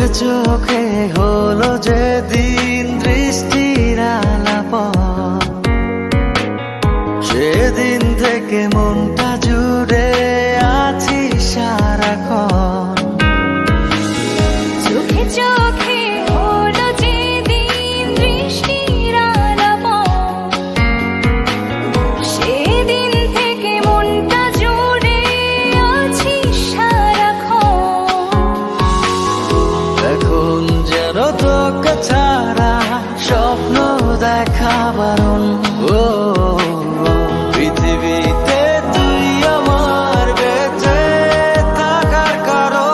চোখে চোখে হলো যেদিন দৃষ্টির আলাপন, সেদিন থেকে মনটা জুড়ে আছি সারাক্ষণ। চোখে চোখে হলো যেদিন দৃষ্টির আলাপন, সেদিন থেকে মনটা জুড়ে আছি সারাক্ষণ। এখন যেন তোকে ছাড়া স্বপ্ন দেখা বারণ। ও পৃথিবীতে তুই আমার বেঁচে থাকার কারণ।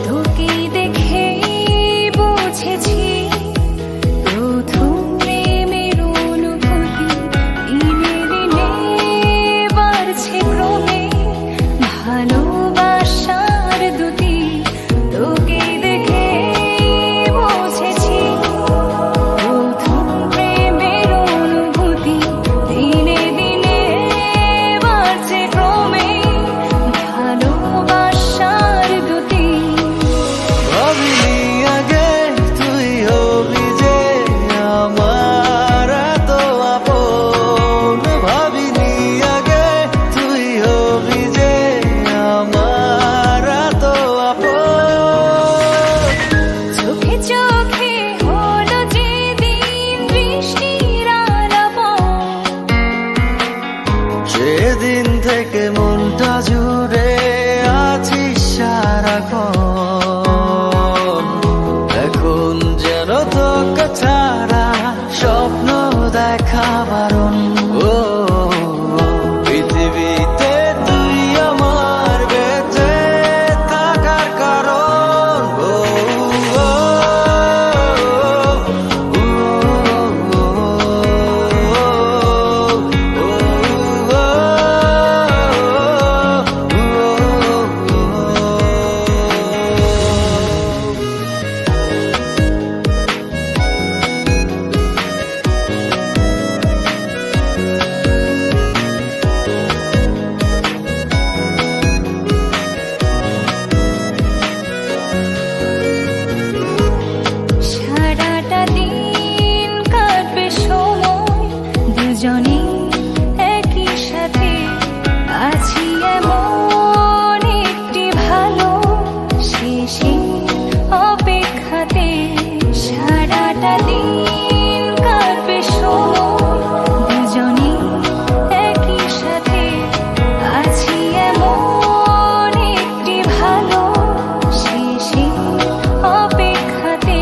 তোকে দেখে বুঝেছি প্রথম প্রেমের অনুভূতি, দিনে দিনে বাড়ছে ক্রমে ভালোবাসার দুটি। তোকে দেখে বুঝেছি প্রথম প্রেমের অনুভূতি, দিনে দিনে বাড়ছে ক্রমে ভালোবাসার দুটি। ভাবিনি আগে তুই হবি যে আমার এত আপন। ভাবিনি আগে তুই হবি যে আমার এত আপন। চোখে চোখে হলো যেদিন দৃষ্টির আলাপন, সেদিন থেকে মনটা জুড়ে আছি সারাক্ষণ। এখন যেন তোকে ছাড়া স্বপ্ন দেখা বারণ। ও পৃথিবীতে তুই আমার বেঁচে থাকার কারণ। সারাটা দিন কাটবে সময় দুজনে একই সাথে, আছি এমন একটি ভালো শেষের অপেক্ষাতে। সারাটা দিন কাটবে সময় দুজনে একই সাথে, আছি এমন একটি ভালো শেষের অপেক্ষাতে।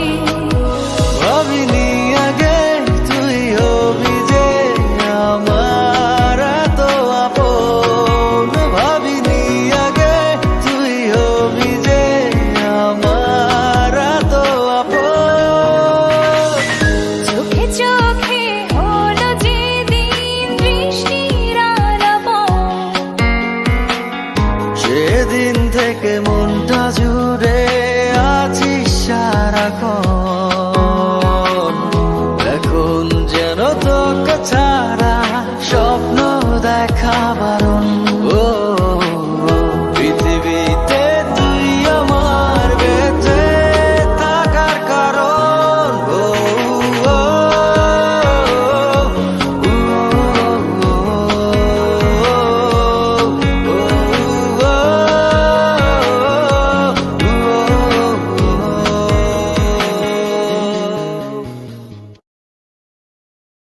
ভাবিনি আগে তুই হবি যে আমার এত আপন। ভাবিনি আগে তুই হবি যে আমার এত আপন। চোখে চোখে হলো যেদিন দৃষ্টির আলাপন, সেদিন থেকে মনটা জুড়ে আছি সারাক্ষণ।